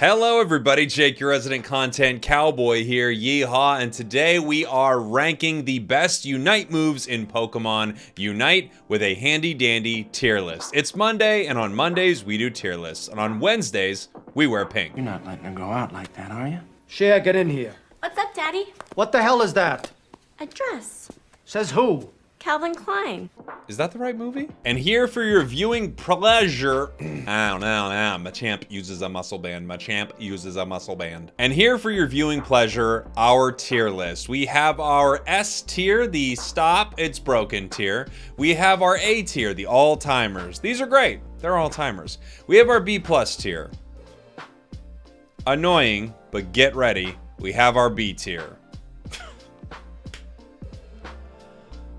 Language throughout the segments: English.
Hello everybody, Jake, your resident content cowboy here, Yeehaw, and today we are ranking the best Unite moves in Pokemon Unite with a handy dandy tier list. It's Monday, and on Mondays we do tier lists, and on Wednesdays we wear pink. You're not letting her go out like that, are you? Cher, get in here. What's up, Daddy? What the hell is that? A dress. Says who? Calvin Klein. Is that the right movie? And here for your viewing pleasure, Machamp uses a muscle band. Machamp uses a muscle band. And here for your viewing pleasure, our tier list. We have our S tier, the stop, it's broken tier. We have our A tier, the all-timers. These are great, they're all-timers. We have our B plus tier. Annoying, but get ready, we have our B tier.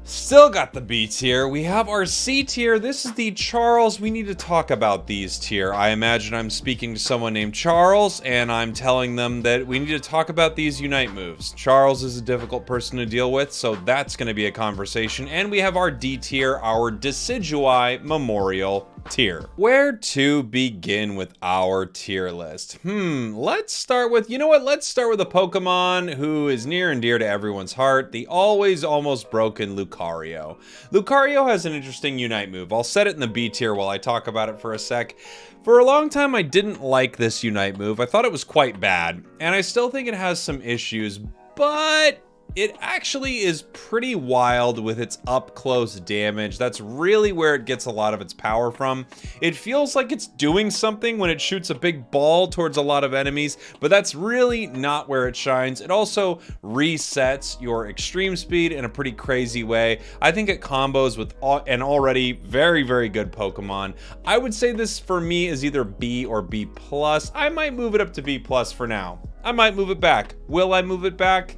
Still got the B tier. We have our C tier. This is the Charles. We need to talk about these tier. I imagine I'm speaking to someone named Charles, and I'm telling them that we need to talk about these Unite moves. Charles is a difficult person to deal with, so that's going to be a conversation. And we have our D tier, our Decidueye Memorial tier. Where to begin with our tier list? Let's start with, let's start with a Pokemon who is near and dear to everyone's heart, the always almost broken Lucario. Lucario has an interesting Unite move. I'll set it in the B tier while I talk about it for a sec. For a long time, I didn't like this Unite move. I thought it was quite bad, and I still think it has some issues, but it actually is pretty wild with its up-close damage. That's really where it gets a lot of its power from. It feels like it's doing something when it shoots a big ball towards a lot of enemies, but that's really not where it shines. It also resets your extreme speed in a pretty crazy way. I think it combos with an already very, very good Pokemon. I would say this for me is either B or B+. I might move it up to B+ for now. I might move it back. Will I move it back?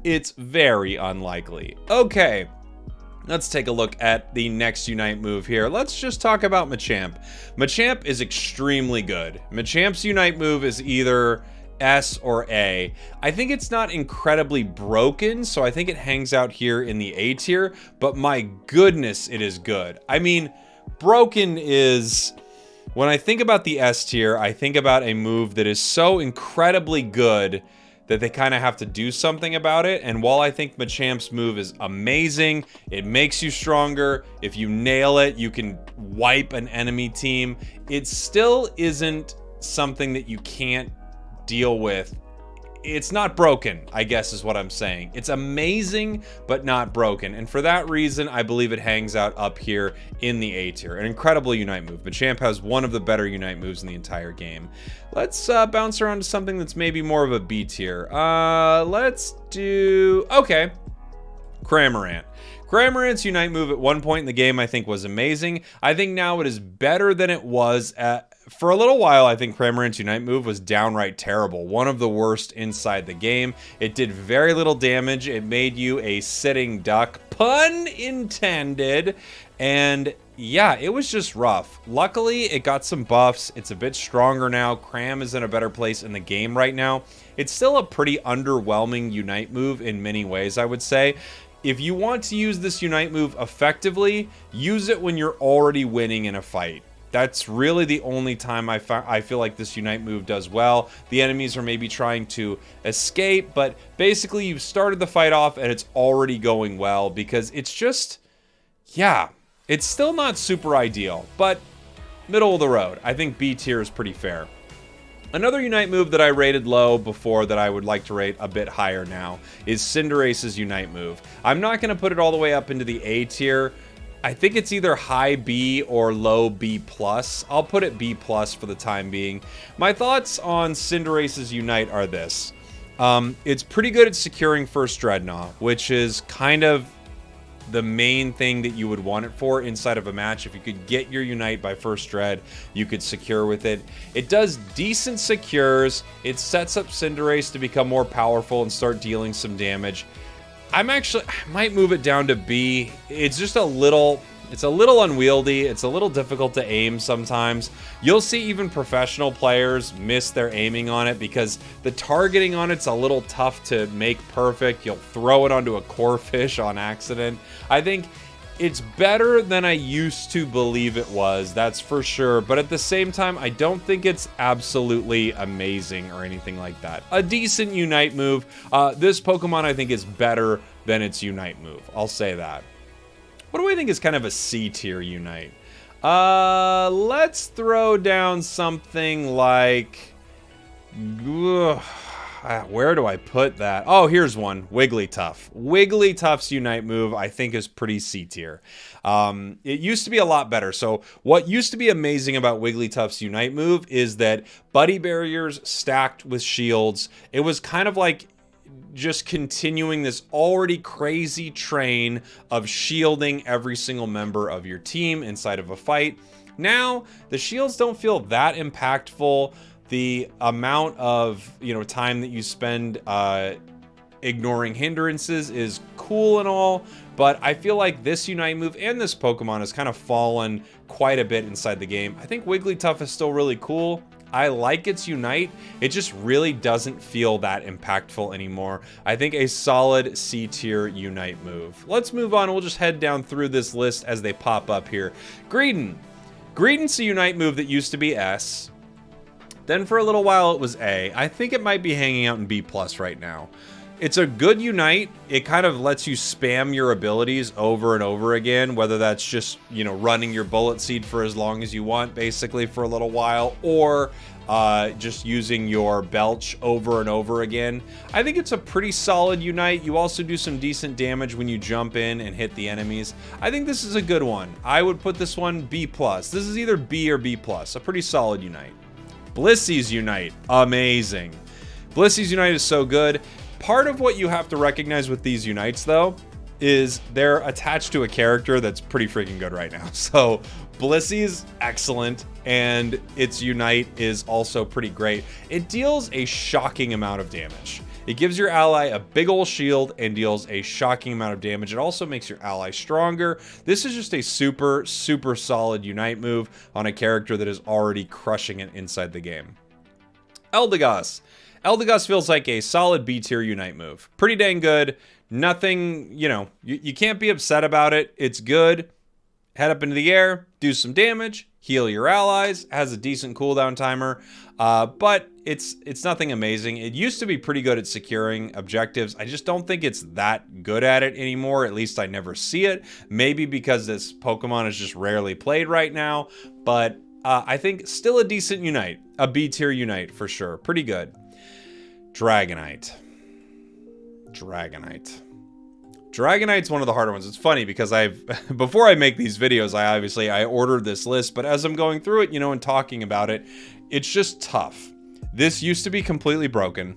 It's very unlikely. Okay, let's take a look at the next Unite move here. Let's just talk about Machamp. Machamp is extremely good. Machamp's Unite move is either S or A. I think it's not incredibly broken, so I think it hangs out here in the A tier, but my goodness, it is good. I mean, broken is... When I think about the S tier, I think about a move that is so incredibly good that they kind of have to do something about it. And while I think Machamp's move is amazing, it makes you stronger. If you nail it, you can wipe an enemy team. It still isn't something that you can't deal with. It's not broken, I guess is what I'm saying. It's amazing, but not broken. And for that reason, I believe it hangs out up here in the A tier. An incredible Unite move. Machamp has one of the better Unite moves in the entire game. Let's bounce around to something that's maybe more of a B tier. Let's do... Okay. Cramorant. Cramorant's Unite move at one point in the game I think was amazing. I think now it is better than it was at... For a little while, I think Cramorant's Unite move was downright terrible. One of the worst inside the game. It did very little damage. It made you a sitting duck. Pun intended. And yeah, it was just rough. Luckily, it got some buffs. It's a bit stronger now. Cram is in a better place in the game right now. It's still a pretty underwhelming Unite move in many ways, I would say. If you want to use this Unite move effectively, use it when you're already winning in a fight. That's really the only time I feel like this Unite move does well. The enemies are maybe trying to escape, but basically you've started the fight off and it's already going well because it's just, yeah, it's still not super ideal, but middle of the road. I think B tier is pretty fair. Another Unite move that I rated low before that I would like to rate a bit higher now is Cinderace's Unite move. I'm not going to put it all the way up into the A tier. I think it's either high B or low B+. I'll put it B+ for the time being. My thoughts on Cinderace's Unite are this. It's pretty good at securing first Dreadnought, which is kind of the main thing that you would want it for inside of a match. If you could get your Unite by first Dread, you could secure with it. It does decent secures. It sets up Cinderace to become more powerful and start dealing some damage. I might move it down to B. It's just a little unwieldy. It's a little difficult to aim sometimes. You'll see even professional players miss their aiming on it because the targeting on it's a little tough to make perfect. You'll throw it onto a Corphish on accident. I think It's better than I used to believe it was, that's for sure. But at the same time, I don't think it's absolutely amazing or anything like that. A decent Unite move. This Pokemon, I think, is better than its Unite move. I'll say that. What do I think is kind of a C tier Unite? Let's throw down something like... where do I put that? Oh, here's one. Wigglytuff. Wigglytuff's Unite move, I think, is pretty C tier. It used to be a lot better. So what used to be amazing about Wigglytuff's Unite move is that buddy barriers stacked with shields. It was kind of like just continuing this already crazy train of shielding every single member of your team inside of a fight. Now, the shields don't feel that impactful. The amount of, time that you spend ignoring hindrances is cool and all, but I feel like this Unite move and this Pokemon has kind of fallen quite a bit inside the game. I think Wigglytuff is still really cool. I like its Unite. It just really doesn't feel that impactful anymore. I think a solid C tier Unite move. Let's move on. We'll just head down through this list as they pop up here. Greedon. Greedon's a Unite move that used to be S. Then for a little while it was A. I think it might be hanging out in B+ right now. It's a good Unite. It kind of lets you spam your abilities over and over again, whether that's just, running your Bullet Seed for as long as you want, basically for a little while, or just using your Belch over and over again. I think it's a pretty solid Unite. You also do some decent damage when you jump in and hit the enemies. I think this is a good one. I would put this one B+. This is either B or B+. A pretty solid Unite. Blissey's Unite, amazing. Blissey's Unite is so good. Part of what you have to recognize with these Unites, though, is they're attached to a character that's pretty freaking good right now. So Blissey's excellent, and its Unite is also pretty great. It deals a shocking amount of damage. It gives your ally a big ol' shield and deals a shocking amount of damage. It also makes your ally stronger. This is just a super, super solid Unite move on a character that is already crushing it inside the game. Eldegoss. Eldegoss feels like a solid B tier Unite move. Pretty dang good. Nothing, you can't be upset about it. It's good. Head up into the air, do some damage, heal your allies, has a decent cooldown timer, but it's nothing amazing. It used to be pretty good at securing objectives. I just don't think it's that good at it anymore. At least I never see it. Maybe because this Pokemon is just rarely played right now, but I think still a decent Unite. A B tier Unite for sure. Pretty good. Dragonite. Dragonite's one of the harder ones. It's funny because before I make these videos, I ordered this list, but as I'm going through it, and talking about it, it's just tough. This used to be completely broken.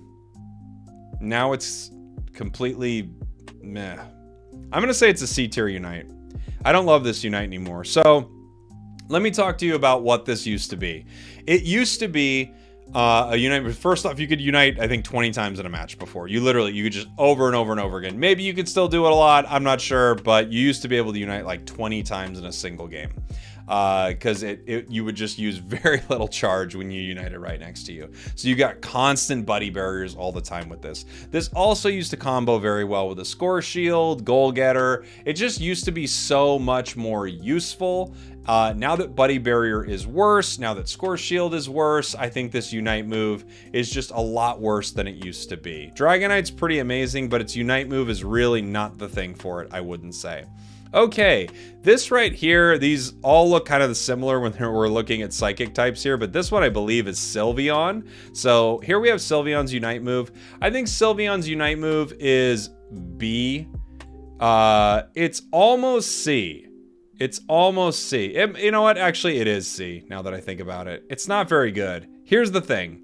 Now it's completely meh. I'm going to say it's a C tier Unite. I don't love this Unite anymore. So let me talk to you about what this used to be. It used to be a Unite. First off, you could Unite, I think, 20 times in a match before. You could just over and over and over again. Maybe you could still do it a lot. I'm not sure, but you used to be able to Unite like 20 times in a single game. Because you would just use very little charge when you united right next to you. So you got constant buddy barriers all the time with this. This also used to combo very well with a Score Shield, Goal Getter. It just used to be so much more useful. Now that Buddy Barrier is worse, now that Score Shield is worse, I think this Unite move is just a lot worse than it used to be. Dragonite's pretty amazing, but its Unite move is really not the thing for it, I wouldn't say. Okay, this right here, these all look kind of similar when we're looking at Psychic types here, but this one I believe is Sylveon. So here we have Sylveon's Unite move. I think Sylveon's Unite move is B. It's almost C. It's almost C. You know what? Actually, it is C, now that I think about it. It's not very good. Here's the thing.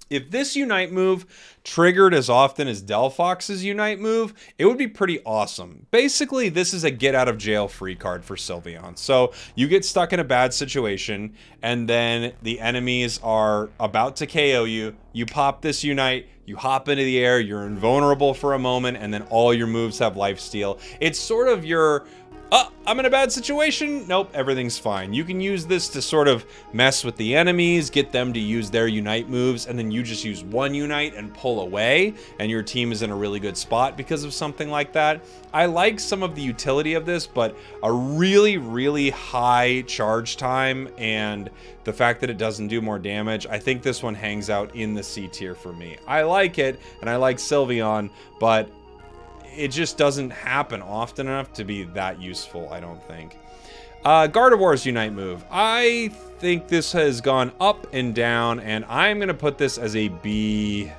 If this Unite move triggered as often as Delphox's Unite move, it would be pretty awesome. Basically, this is a get out of jail free card for Sylveon. So you get stuck in a bad situation, and then the enemies are about to KO you. You pop this Unite, you hop into the air, you're invulnerable for a moment, and then all your moves have lifesteal. It's sort of your I'm in a bad situation. Nope, everything's fine. You can use this to sort of mess with the enemies, get them to use their Unite moves, and then you just use one Unite and pull away, and your team is in a really good spot because of something like that. I like some of the utility of this, but a really, really high charge time and the fact that it doesn't do more damage, I think this one hangs out in the C tier for me. I like it, and I like Sylveon, but it just doesn't happen often enough to be that useful, I don't think. Gardevoir's Unite move. I think this has gone up and down, and I'm going to put this as a B.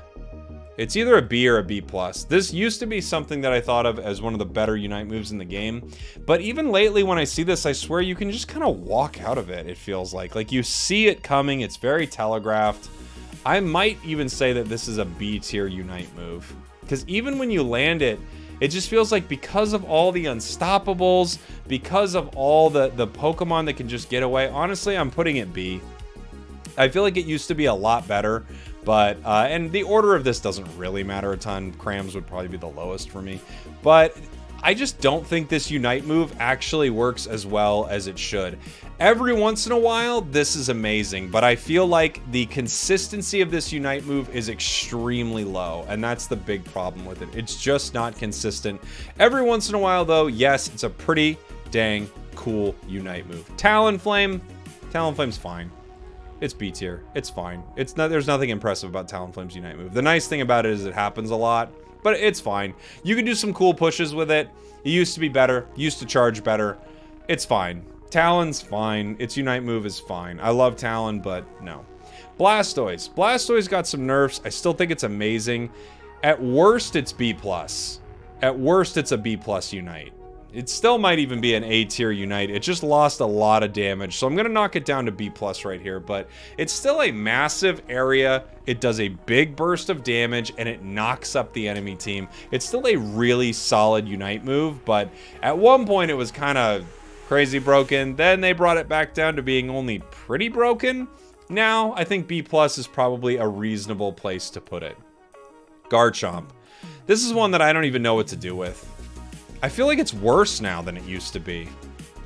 It's either a B or a B+. This used to be something that I thought of as one of the better Unite moves in the game, but even lately when I see this, I swear you can just kind of walk out of it, it feels like. Like, you see it coming, it's very telegraphed. I might even say that this is a B tier Unite move, because even when you land it, it just feels like because of all the unstoppables, because of all the Pokemon that can just get away, honestly, I'm putting it B. I feel like it used to be a lot better, but, and the order of this doesn't really matter a ton. Crams would probably be the lowest for me, but I just don't think this Unite move actually works as well as it should. Every once in a while, this is amazing, but I feel like the consistency of this Unite move is extremely low, and that's the big problem with it. It's just not consistent. Every once in a while, though, yes, it's a pretty dang cool Unite move. Talonflame. Talonflame's fine. It's B tier. It's fine. It's not. There's nothing impressive about Talonflame's Unite move. The nice thing about it is it happens a lot, but it's fine. You can do some cool pushes with it. It used to be better. Used to charge better. It's fine. Talon's fine. Its Unite move is fine. I love Talon, but no. Blastoise. Blastoise got some nerfs. I still think it's amazing. At worst, it's B+. At worst, it's a B+ Unite. It still might even be an A tier Unite. It just lost a lot of damage, so I'm going to knock it down to B+ right here, but it's still a massive area. It does a big burst of damage, and it knocks up the enemy team. It's still a really solid Unite move, but at one point it was kind of crazy broken. Then they brought it back down to being only pretty broken. Now, I think B+ is probably a reasonable place to put it. Garchomp. This is one that I don't even know what to do with. I feel like it's worse now than it used to be.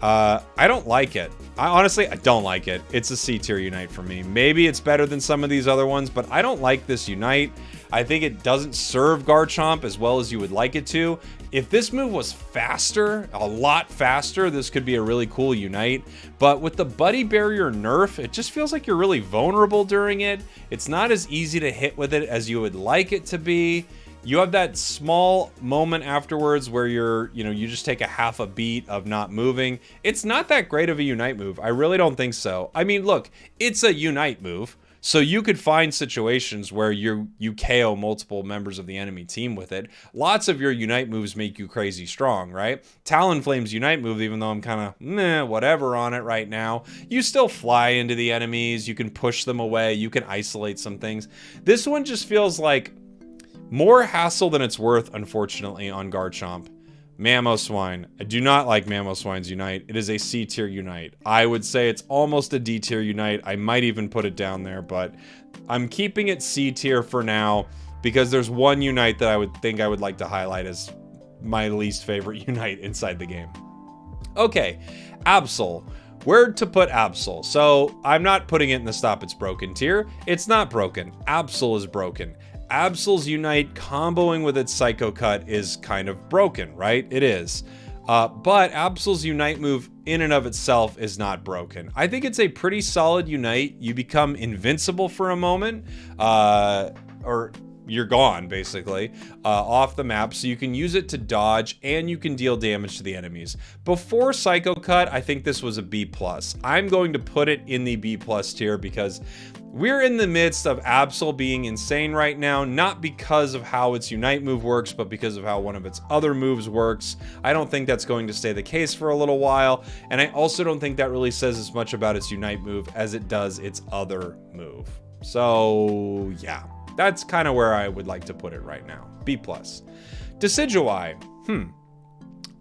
I don't like it. Honestly, I don't like it. It's a C tier Unite for me. Maybe it's better than some of these other ones, but I don't like this Unite. I think it doesn't serve Garchomp as well as you would like it to. If this move was faster, a lot faster, this could be a really cool Unite. But with the Buddy Barrier nerf, it just feels like you're really vulnerable during it. It's not as easy to hit with it as you would like it to be. You have that small moment afterwards where you just take a half a beat of not moving. It's not that great of a Unite move. I really don't think so. I mean, look, it's a Unite move. So you could find situations where you KO multiple members of the enemy team with it. Lots of your Unite moves make you crazy strong, right? Talonflame's Unite move, even though I'm kind of meh, whatever on it right now, you still fly into the enemies. You can push them away. You can isolate some things. This one just feels like more hassle than it's worth, unfortunately, on Garchomp. Mamoswine. I do not like Mamoswine's Unite. It is a C tier Unite. I would say it's almost a D tier Unite. I might even put it down there, but I'm keeping it C tier for now because there's one Unite that I would like to highlight as my least favorite Unite inside the game. Okay, Absol. Where to put Absol? So I'm not putting it in the Stop It's Broken tier. It's not broken. Absol is broken. Absol's Unite comboing with its Psycho Cut is kind of broken, right? It is. But Absol's Unite move in and of itself is not broken. I think it's a pretty solid Unite. You become invincible for a moment, or you're gone, basically, off the map, so you can use it to dodge and you can deal damage to the enemies. Before Psycho Cut, I think this was a B+. I'm going to put it in the B+ tier because we're in the midst of Absol being insane right now, not because of how its Unite move works, but because of how one of its other moves works. I don't think that's going to stay the case for a little while, and I also don't think that really says as much about its Unite move as it does its other move. So, yeah. That's kind of where I would like to put it right now. B+. Decidueye.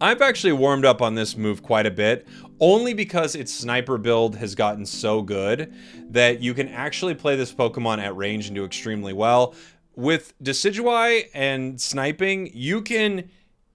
I've actually warmed up on this move quite a bit, only because its sniper build has gotten so good that you can actually play this Pokemon at range and do extremely well. With Decidueye and sniping, you can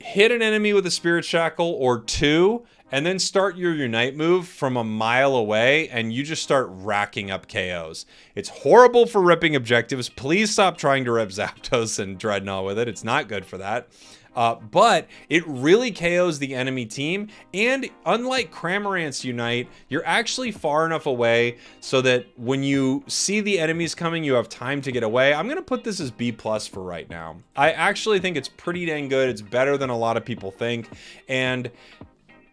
hit an enemy with a Spirit Shackle or two, and then start your Unite move from a mile away, and you just start racking up KOs. It's horrible for ripping objectives. Please stop trying to rip Zapdos and Dreadnought with it. It's not good for that. But it really KOs the enemy team, and unlike Cramorant's Unite, you're actually far enough away so that when you see the enemies coming, you have time to get away. I'm going to put this as B+ for right now. I actually think it's pretty dang good. It's better than a lot of people think, and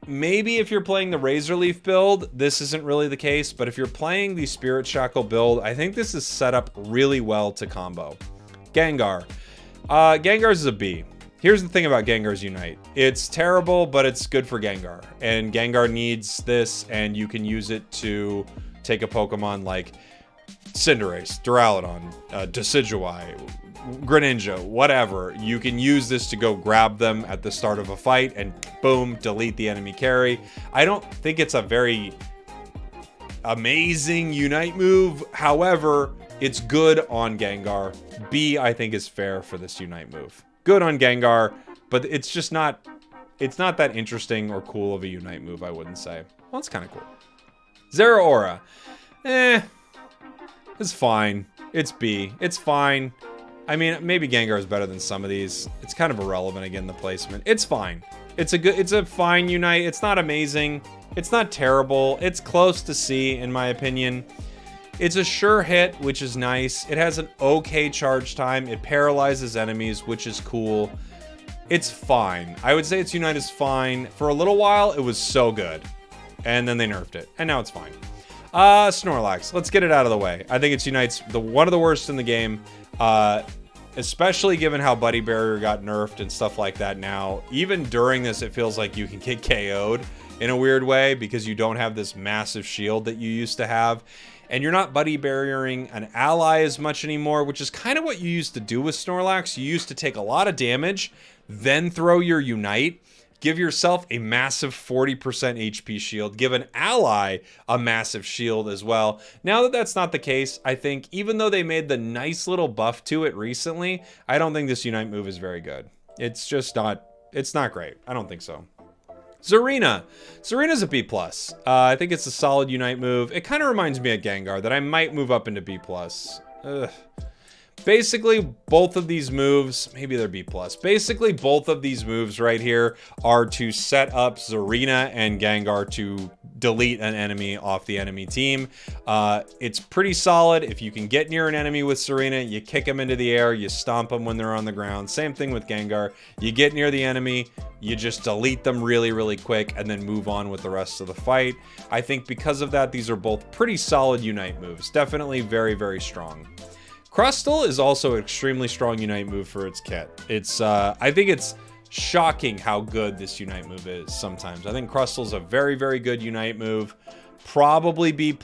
maybe if you're playing the Razor Leaf build, this isn't really the case, but if you're playing the Spirit Shackle build, I think this is set up really well to combo. Gengar. Gengar's is a B. Here's the thing about Gengar's Unite. It's terrible, but it's good for Gengar. And Gengar needs this, and you can use it to take a Pokemon like Cinderace, Duraludon, Decidueye, Greninja, whatever. You can use this to go grab them at the start of a fight and boom, delete the enemy carry. I don't think it's a very amazing Unite move. However, it's good on Gengar. B, I think, is fair for this Unite move. Good on Gengar, but it's just not, it's not that interesting or cool of a Unite move, I wouldn't say. Well, it's kind of cool. Zeraora. It's fine. It's B. It's fine. I mean, maybe Gengar is better than some of these. It's kind of irrelevant, again, the placement. It's fine. It's a fine Unite. It's not amazing. It's not terrible. It's close to C, in my opinion. It's a sure hit, which is nice. It has an okay charge time. It paralyzes enemies, which is cool. It's fine. I would say its Unite is fine. For a little while, it was so good. And then they nerfed it. And now it's fine. Snorlax. Let's get it out of the way. I think its Unite's one of the worst in the game. Especially given how Buddy Barrier got nerfed and stuff like that now. Even during this, it feels like you can get KO'd in a weird way because you don't have this massive shield that you used to have. And you're not buddy barriering an ally as much anymore, which is kind of what you used to do with Snorlax. You used to take a lot of damage, then throw your Unite, give yourself a massive 40% HP shield, give an ally a massive shield as well. Now that that's not the case, I think even though they made the nice little buff to it recently, I don't think this Unite move is very good. It's just not, it's not great. I don't think so. Zarina. Zarina's a B+. I think it's a solid Unite move. It kind of reminds me of Gengar that I might move up into B+. Ugh. Basically, both of these moves, maybe they're B+. Basically, both of these moves right here are to set up Zarina and Gengar to delete an enemy off the enemy team. It's pretty solid. If you can get near an enemy with Zarina, you kick them into the air, you stomp them when they're on the ground. Same thing with Gengar. You get near the enemy, you just delete them really, really quick and then move on with the rest of the fight. I think because of that, these are both pretty solid Unite moves. Definitely very, very strong. Crustle is also an extremely strong Unite move for its kit. It's, I think it's shocking how good this Unite move is sometimes. I think Crustle's a very, very good Unite move. Probably B+,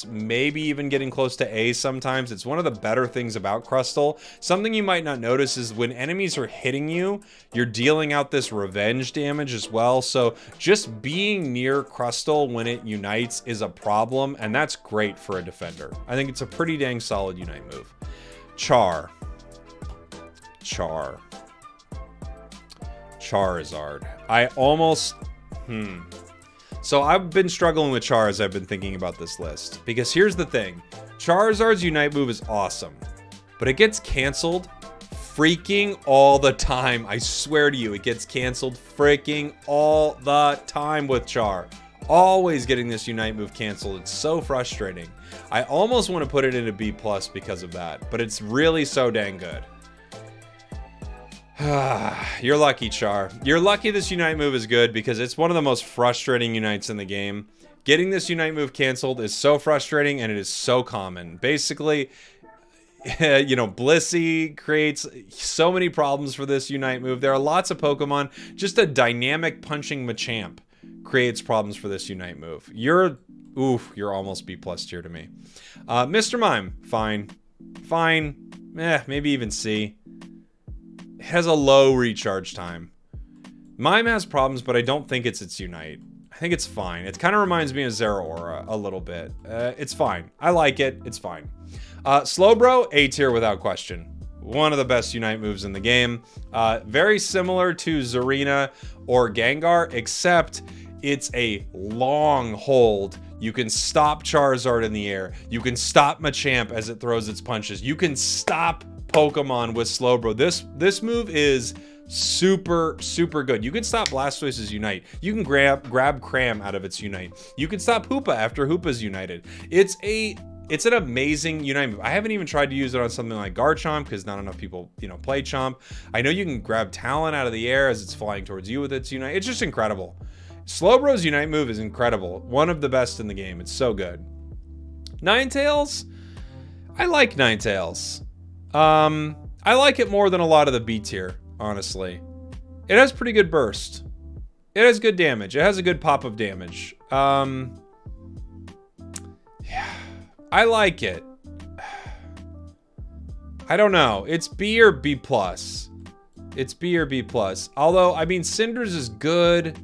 maybe even getting close to A sometimes. It's one of the better things about Crustle. Something you might not notice is when enemies are hitting you, you're dealing out this revenge damage as well. So just being near Crustle when it unites is a problem, and that's great for a defender. I think it's a pretty dang solid Unite move. Charizard. I almost... So I've been struggling with Char as I've been thinking about this list. Because here's the thing. Charizard's Unite move is awesome. But it gets canceled freaking all the time. I swear to you, it gets canceled freaking all the time with Char. Always getting this Unite move canceled. It's so frustrating. I almost want to put it into B+ because of that. But it's really so dang good. You're lucky, Char. You're lucky this Unite move is good because it's one of the most frustrating Unites in the game. Getting this Unite move canceled is so frustrating and it is so common. Basically, you know, Blissey creates so many problems for this Unite move. There are lots of Pokemon. Just a dynamic punching Machamp creates problems for this Unite move. You're almost B+ tier to me. Mr. Mime, fine. Maybe even C. Has a low recharge time. Mime has problems, but I don't think it's its Unite. I think it's fine. It kind of reminds me of Zeraora a little bit. It's fine. I like it. It's fine. Slowbro, A tier without question. one of the best Unite moves in the game. Very similar to Zarina or Gengar, except it's a long hold. You can stop Charizard in the air. You can stop Machamp as it throws its punches. You can stop Pokemon with Slowbro. This move is super good. You can stop Blastoise's Unite. You can grab Cram out of its Unite. You can stop Hoopa after Hoopa's United. It's an amazing Unite move. I haven't even tried to use it on something like Garchomp because not enough people, play Chomp. I know you can grab Talon out of the air as it's flying towards you with its Unite. It's just incredible. Slowbro's Unite move is incredible. One of the best in the game. It's so good. Ninetales? I like Ninetales. I like it more than a lot of the B tier, honestly. It has pretty good burst. It has good damage. It has a good pop of damage. Yeah, I like it. I don't know. It's B or B plus. It's B or B plus. Although, I mean, Cinders is good.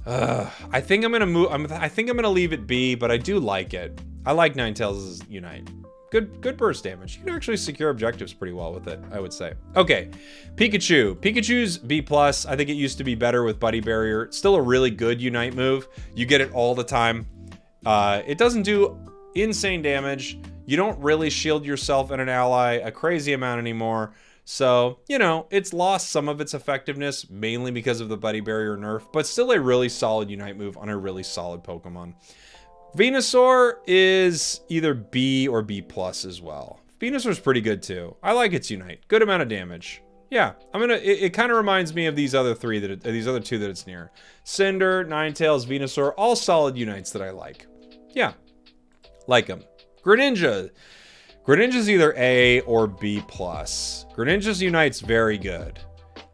I think I'm gonna move. I think I'm gonna leave it B, but I do like it. I like Ninetales' Unite. Good burst damage. You can actually secure objectives pretty well with it, I would say. Okay, Pikachu. Pikachu's B plus. I think it used to be better with Buddy Barrier. It's still a really good Unite move. You get it all the time. It doesn't do insane damage. You don't really shield yourself and an ally a crazy amount anymore. So, it's lost some of its effectiveness, mainly because of the Buddy Barrier nerf, but still a really solid Unite move on a really solid Pokemon. Venusaur is either B or B plus as well. Venusaur's pretty good too. I like its Unite. Good amount of damage. Yeah, it kind of reminds me of these other two that it's near. Cinder, Ninetales, Venusaur, all solid Unites that I like. Yeah, like them. Greninja. Greninja's either A or B plus. Greninja's Unite's very good.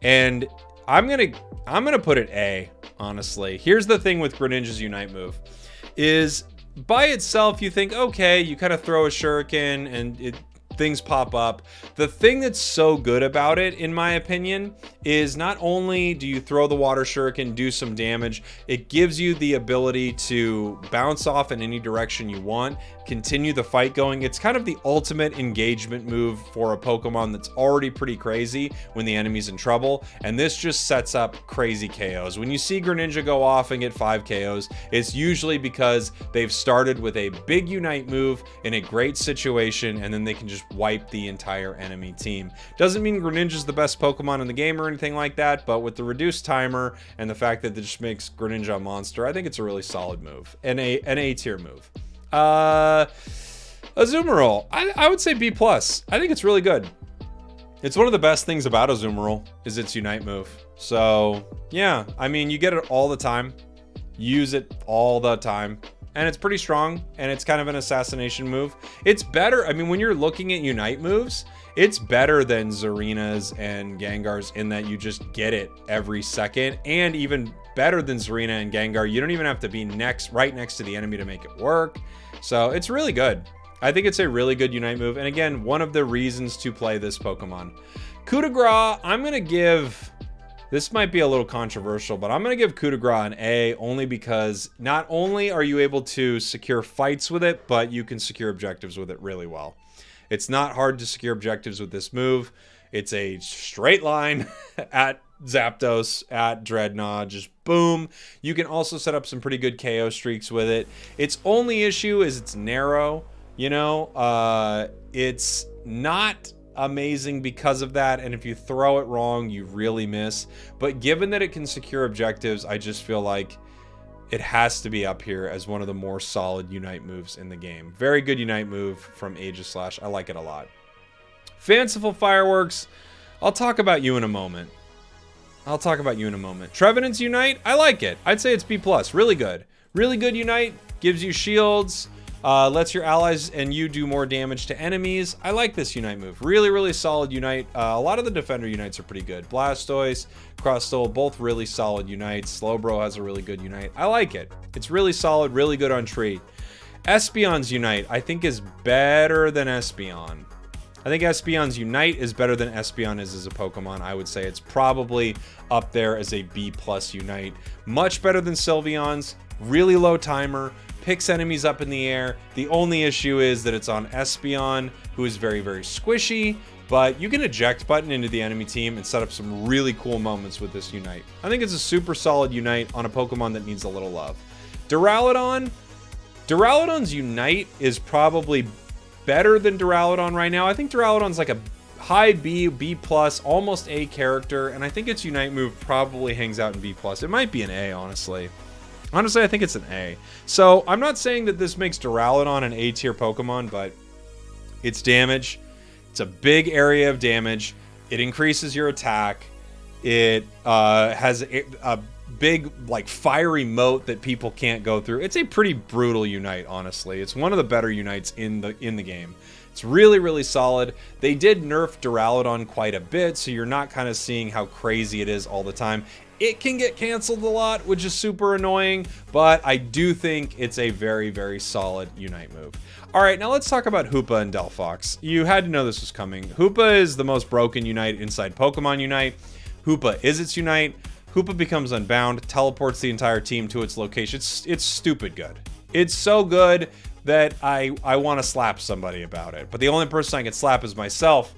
And I'm gonna put it A, honestly. Here's the thing with Greninja's Unite move. Is by itself you think, okay, you kind of throw a shuriken and things pop up. The thing that's so good about it, in my opinion, is not only do you throw the water shuriken, do some damage, it gives you the ability to bounce off in any direction you want, continue the fight going. It's kind of the ultimate engagement move for a Pokemon that's already pretty crazy when the enemy's in trouble, and this just sets up crazy KOs. When you see Greninja go off and get 5 KOs, it's usually because they've started with a big Unite move in a great situation, and then they can just wipe the entire enemy team. Doesn't mean Greninja's the best Pokemon in the game or anything like that, but with the reduced timer and the fact that it just makes Greninja a monster, I think it's a really solid move. An A tier move. Azumarill, I would say B plus. I think it's really good. It's one of the best things about Azumarill is its Unite move. So yeah, I mean, you get it all the time. Use it all the time. And it's pretty strong, and it's kind of an assassination move. It's better, I mean, when you're looking at Unite moves, it's better than Zarina's and Gengar's in that you just get it every second, and even better than Zarina and Gengar, you don't even have to be right next to the enemy to make it work. So it's really good. I think it's a really good Unite move, and again, one of the reasons to play this Pokemon. Coup De Gras, I'm gonna give... This might be a little controversial, but I'm going to give Coup De Gras an A only because not only are you able to secure fights with it, but you can secure objectives with it really well. It's not hard to secure objectives with this move. It's a straight line at Zapdos, at Dreadnought, just boom. You can also set up some pretty good KO streaks with it. Its only issue is it's narrow, it's not amazing because of that, and if you throw it wrong, you really miss. But given that it can secure objectives, I just feel like it has to be up here as one of the more solid Unite moves in the game. Very good Unite move from Aegislash. I like it a lot. Fanciful Fireworks, I'll talk about you in a moment. Trevenant's Unite, I like it. I'd say it's B+. Really good. Really good Unite. Gives you shields. Lets your allies and you do more damage to enemies. I like this Unite move. Really, really solid Unite. A lot of the Defender Unites are pretty good. Blastoise, Crustle, both really solid Unites. Slowbro has a really good Unite. I like it. It's really solid, really good on tree. Espeon's Unite, I think, is better than Espeon. I think Espeon's Unite is better than Espeon is as a Pokemon. I would say it's probably up there as a B+ Unite. Much better than Sylveon's. Really low timer. picks enemies up in the air. The only issue is that it's on Espeon, who is very, very squishy, but you can eject button into the enemy team and set up some really cool moments with this Unite. I think it's a super solid Unite on a Pokemon that needs a little love. Duraludon's Unite is probably better than Duraludon right now. I think Duraludon's like a high B, B+, almost A character, and I think its Unite move probably hangs out in B+. It might be an A, honestly. Honestly, I think it's an A. So, I'm not saying that this makes Duraludon an A-tier Pokemon, but its damage, it's a big area of damage. It increases your attack. It has a big, like, fiery moat that people can't go through. It's a pretty brutal Unite, honestly. It's one of the better Unites in the game. It's really, really solid. They did nerf Duraludon quite a bit, so you're not kind of seeing how crazy it is all the time. It can get canceled a lot, which is super annoying, but I do think it's a very, very solid Unite move. All right, now let's talk about Hoopa and Delphox. You had to know this was coming. Hoopa is the most broken Unite inside Pokemon Unite. Hoopa is its Unite. Hoopa becomes unbound, teleports the entire team to its location. It's stupid good. It's so good that I want to slap somebody about it. But the only person I can slap is myself,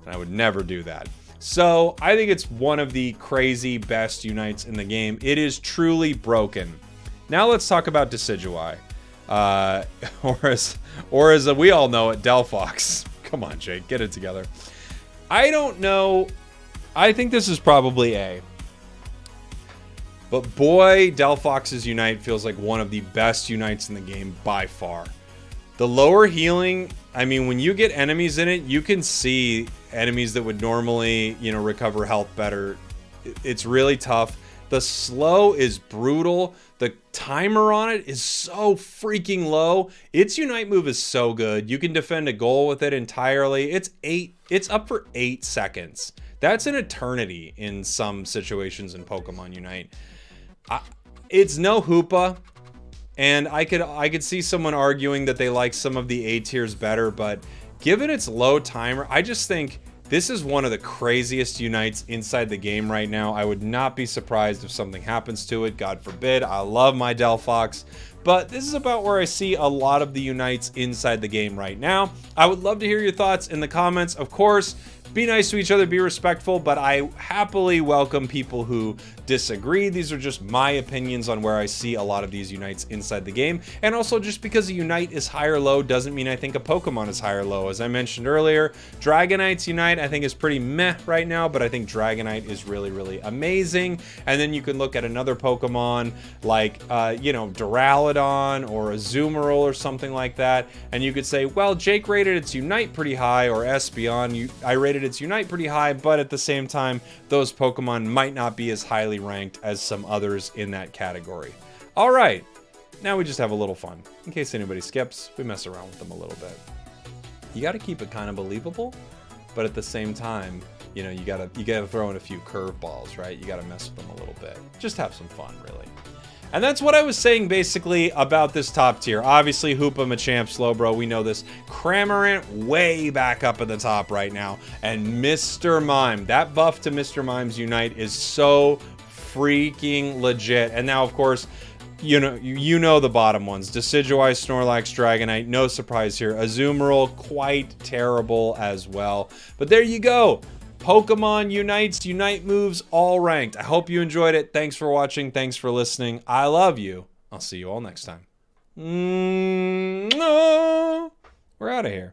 and I would never do that. So I think it's one of the crazy best Unites in the game. It is truly broken. Now let's talk about Decidueye. Or as we all know it, Delphox. Come on, Jake, get it together. I don't know. I think this is probably A. But boy, Delphox's Unite feels like one of the best Unites in the game by far. The lower healing, I mean, when you get enemies in it, you can see enemies that would normally, you know, recover health better. It's really tough. The slow is brutal. The timer on it is so freaking low. Its Unite move is so good. You can defend a goal with it entirely. It's up for 8 seconds. That's an eternity in some situations in Pokemon Unite. It's no Hoopa, and I could see someone arguing that they like some of the A tiers better, but given its low timer, I just think this is one of the craziest Unites inside the game right now. I would not be surprised if something happens to it, God forbid. I love my Delphox, but this is about where I see a lot of the Unites inside the game right now. I would love to hear your thoughts in the comments. Of course, be nice to each other, be respectful, but I happily welcome people who disagree. These are just my opinions on where I see a lot of these Unites inside the game. And also, just because a Unite is high or low doesn't mean I think a Pokemon is high or low. As I mentioned earlier, Dragonite's Unite I think is pretty meh right now, but I think Dragonite is really, really amazing. And then you can look at another Pokemon like, you know, Duraludon or Azumarill or something like that, and you could say, well, Jake rated its Unite pretty high, or Espeon, I rated its Unite pretty high, but at the same time, those Pokemon might not be as highly ranked as some others in that category. All right, now we just have a little fun. In case anybody skips, we mess around with them a little bit. You got to keep it kind of believable, but at the same time, you know, you gotta throw in a few curveballs, right? You gotta mess with them a little bit. Just have some fun, really. And that's what I was saying basically about this top tier. Obviously, Hoopa, Machamp, Slowbro, we know this. Cramorant way back up at the top right now. And Mr. Mime, that buff to Mr. Mime's Unite is so freaking legit. And now, of course, you know the bottom ones. Decidueye, Snorlax, Dragonite, no surprise here. Azumarill, quite terrible as well. But there you go. Pokemon Unites, Unite moves, all ranked. I hope you enjoyed it. Thanks for watching. Thanks for listening. I love you. I'll see you all next time. We're out of here.